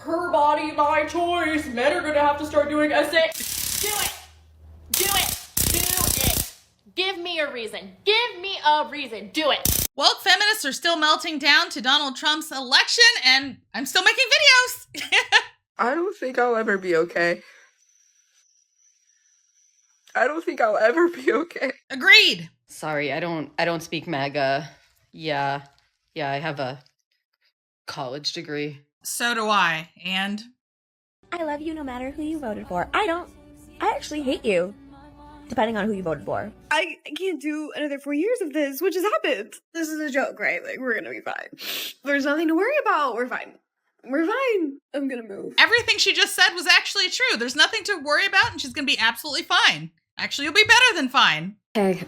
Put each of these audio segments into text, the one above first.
her body, my choice. Men are gonna have to start doing essay. Do it. Do it. Do it. Give me a reason. Give me a reason. Do it. Woke feminists are still melting down to Donald Trump's election, and I'm still making videos. I don't think I'll ever be okay. I don't think I'll ever be okay. Agreed. Sorry, I don't speak MAGA. Yeah, I have a college degree. So do I, and? I love you no matter who you voted for. I actually hate you, depending on who you voted for. I can't do another 4 years of this, which has happened. This is a joke, right? Like, we're gonna be fine. There's nothing to worry about. We're fine. We're fine. I'm gonna move. Everything she just said was actually true. There's nothing to worry about, and she's gonna be absolutely fine. Actually, you'll be better than fine. Hey,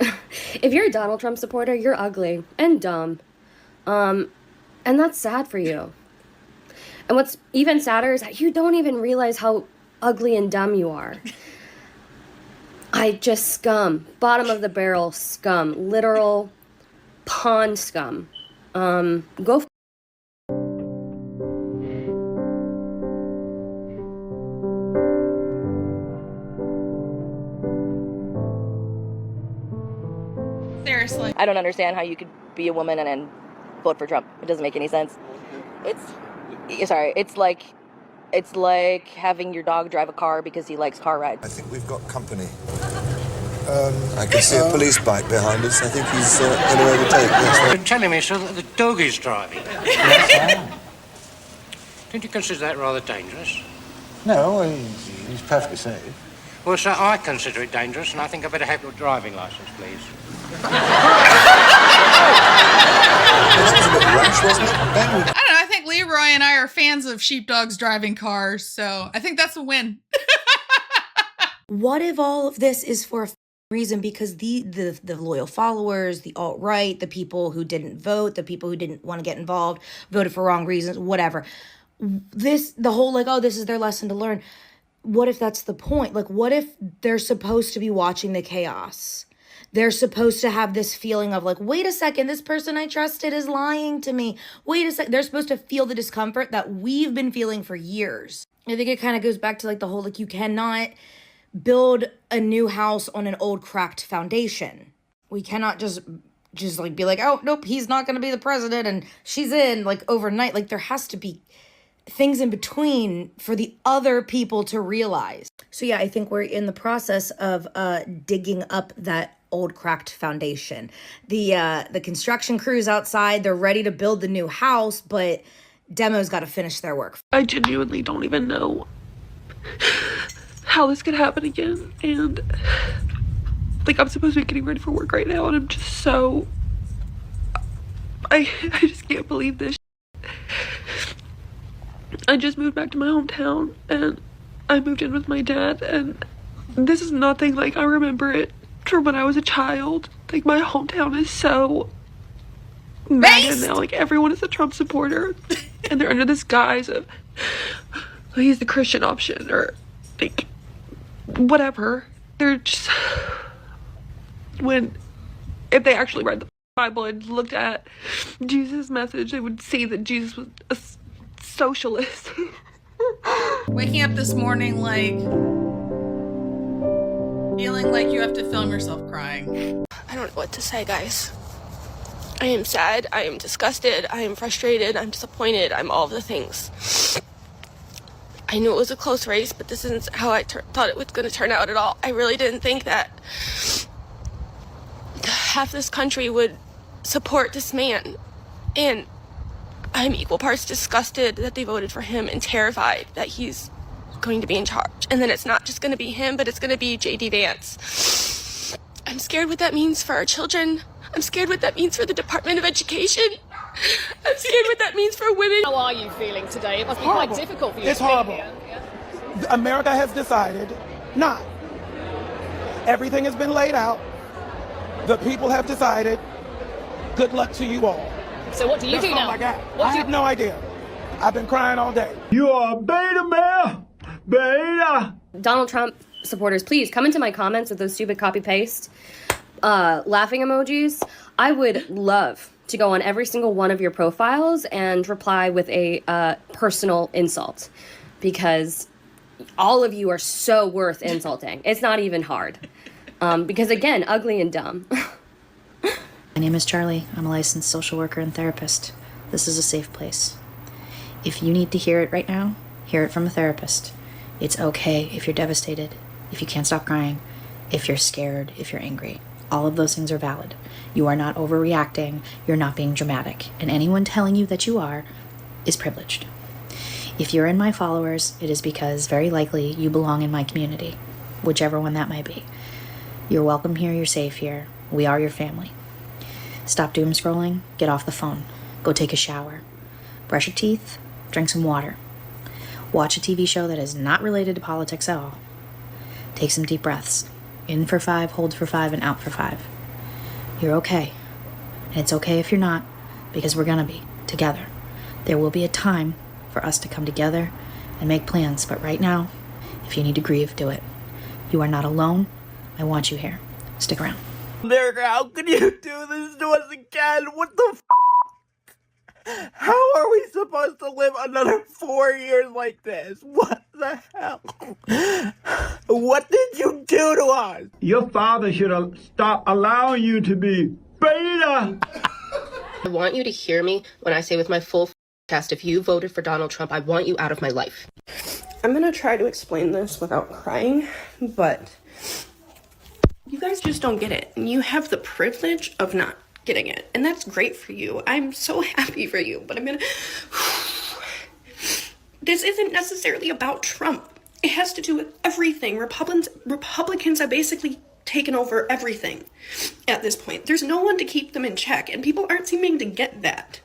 if you're a Donald Trump supporter, you're ugly and dumb. And that's sad for you. And what's even sadder is that you don't even realize how ugly and dumb you are. Just scum. Bottom of the barrel scum. Literal pond scum. Go Seriously. I don't understand how you could be a woman and then vote for Trump. It doesn't make any sense. It's like having your dog drive a car because he likes car rides. I think we've got company. I can see a police bike behind us. I think he's going to overtake. Yes, You're telling me, sir, that the dog is driving? Yes, I am. Don't you consider that rather dangerous? No, he's perfectly safe. Well, sir, I consider it dangerous, and I think I better have your driving licence, please. That was a bit rash, wasn't it? I don't know, I think Leroy and I are fans of sheepdogs driving cars, so I think that's a win. What if all of this is for a reason? Because the loyal followers, the alt-right, the people who didn't vote, the people who didn't want to get involved, voted for wrong reasons, whatever. The whole like, oh, this is their lesson to learn. What if that's the point? Like, what if they're supposed to be watching the chaos? They're supposed to have this feeling of like, wait a second, this person I trusted is lying to me. Wait a second. They're supposed to feel the discomfort that we've been feeling for years. I think it kind of goes back to like the whole, like, you cannot build a new house on an old cracked foundation. We cannot just like be like, oh, nope, he's not going to be the president and she's in like overnight. Like, there has to be things in between for the other people to realize. So yeah, I think we're in the process of digging up that old cracked foundation. The construction crews outside, they're ready to build the new house, but Demo's got to finish their work. I genuinely don't even know how this could happen again. And like, I'm supposed to be getting ready for work right now, and I'm just so... I just can't believe this. I just moved back to my hometown, and I moved in with my dad, and this is nothing like I remember it from when I was a child. Like, my hometown is so mad now. Like, everyone is a Trump supporter, and they're under this guise of, well, he's the Christian option, or like whatever. They're just, if they actually read the Bible and looked at Jesus' message, they would see that Jesus was a socialist. Waking up this morning like feeling like you have to film yourself crying. I don't know what to say, guys. I am sad, I am disgusted, I am frustrated, I'm disappointed, I'm all of the things. I knew it was a close race, but this isn't how I thought it was going to turn out at all. I really didn't think that half this country would support this man. And I'm equal parts disgusted that they voted for him and terrified that he's going to be in charge. And then it's not just going to be him, but it's going to be J.D. Vance. I'm scared what that means for our children. I'm scared what that means for the Department of Education. I'm scared what that means for women. How are you feeling today? It must be quite difficult for you. It's to be horrible. here. Yeah. America has decided not. Everything has been laid out. The people have decided. Good luck to you all. So what do you do now? I have no idea. I've been crying all day. You are a beta male. Beta. Donald Trump supporters, please come into my comments with those stupid copy paste laughing emojis. I would love to go on every single one of your profiles and reply with a personal insult, because all of you are so worth insulting. It's not even hard. Because again, ugly and dumb. My name is Charlie. I'm a licensed social worker and therapist. This is a safe place. If you need to hear it right now, hear it from a therapist. It's okay if you're devastated, if you can't stop crying, if you're scared, if you're angry. All of those things are valid. You are not overreacting, you're not being dramatic, and anyone telling you that you are is privileged. If you're in my followers, it is because very likely you belong in my community, whichever one that might be. You're welcome here, you're safe here. We are your family. Stop doom scrolling, get off the phone, go take a shower, brush your teeth, drink some water, watch a TV show that is not related to politics at all. Take some deep breaths. In for 5, hold for 5, and out for 5. You're okay. And it's okay if you're not, because we're gonna be together. There will be a time for us to come together and make plans, but right now, if you need to grieve, do it. You are not alone. I want you here. Stick around. Derek, how can you do this to us again? What the How are we supposed to live another 4 years like this? What the hell? What did you do to us? Your father should have stopped allowing you to be beta. I want you to hear me when I say with my full chest, if you voted for Donald Trump, I want you out of my life. I'm gonna try to explain this without crying, but you guys just don't get it. And you have the privilege of not getting it. And that's great for you. I'm so happy for you, but I'm gonna... This isn't necessarily about Trump. It has to do with everything. Republicans have basically taken over everything at this point. There's no one to keep them in check, and people aren't seeming to get that.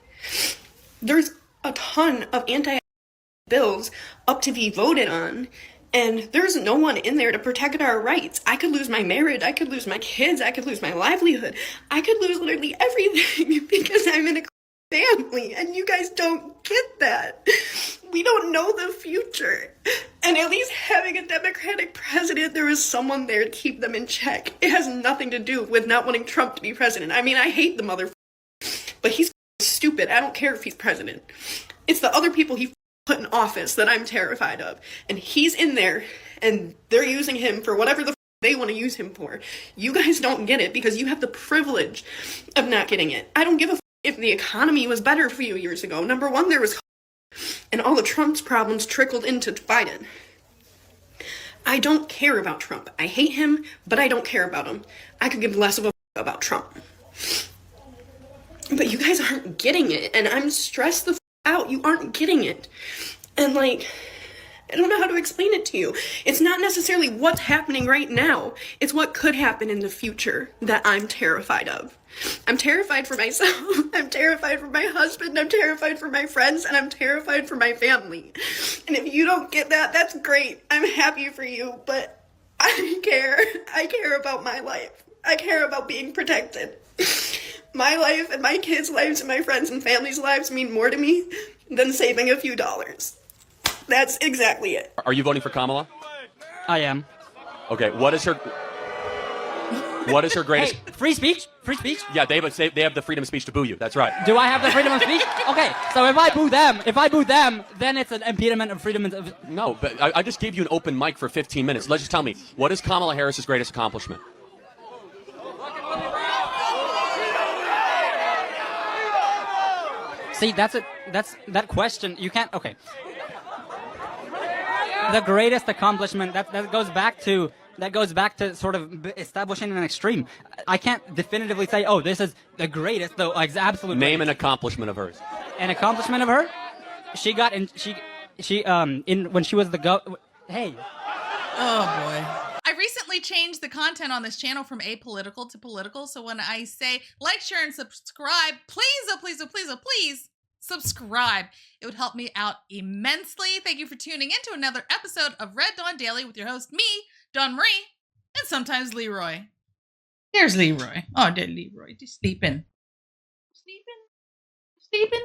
There's a ton of anti-bills up to be voted on, and there's no one in there to protect our rights. I could lose my marriage, I could lose my kids, I could lose my livelihood, I could lose literally everything because I'm in a family, and you guys don't get that. We don't know the future. And at least having a Democratic president, there is someone there to keep them in check. It has nothing to do with not wanting Trump to be president. I mean, I hate the motherfucker, but he's stupid. I don't care if he's president. It's the other people he put in office that I'm terrified of. And he's in there, and they're using him for whatever the they want to use him for. You guys don't get it because you have the privilege of not getting it. I don't give a if the economy was better a few years ago. Number one, there was and all of Trump's problems trickled into Biden. I don't care about Trump. I hate him, but I don't care about him. I could give less of a about Trump. But you guys aren't getting it, and I'm stressed the out. You aren't getting it. And like, I don't know how to explain it to you. It's not necessarily what's happening right now. It's what could happen in the future that I'm terrified of. I'm terrified for myself. I'm terrified for my husband. I'm terrified for my friends. And I'm terrified for my family. And if you don't get that, that's great. I'm happy for you. But I care. I care about my life. I care about being protected. My life and my kids' lives and my friends' and family's lives mean more to me than saving a few dollars. That's exactly it. Are you voting for Kamala? I am. Okay, what is her greatest... Hey, free speech? Free speech? Yeah, they have the freedom of speech to boo you. That's right. Do I have the freedom of speech? Okay, so if I boo them, then it's an impediment of freedom of... No, but I just gave you an open mic for 15 minutes. Let's just tell me, what is Kamala Harris's greatest accomplishment? See, that question, you can't... Okay. The greatest accomplishment, that goes back to sort of establishing an extreme. I can't definitively say, oh, this is the greatest, though, like, absolute. Name greatest. an accomplishment of hers. An accomplishment of her? She got in, when she was hey. Oh, boy. I recently changed the content on this channel from apolitical to political, so when I say like, share, and subscribe, please, oh, please, oh, please, oh, please, subscribe. It would help me out immensely. Thank you for tuning in to another episode of Red Dawn Daily with your host, me, Dawn Marie, and sometimes Leroy. Here's Leroy. Oh, dear Leroy. Just sleeping. Sleeping?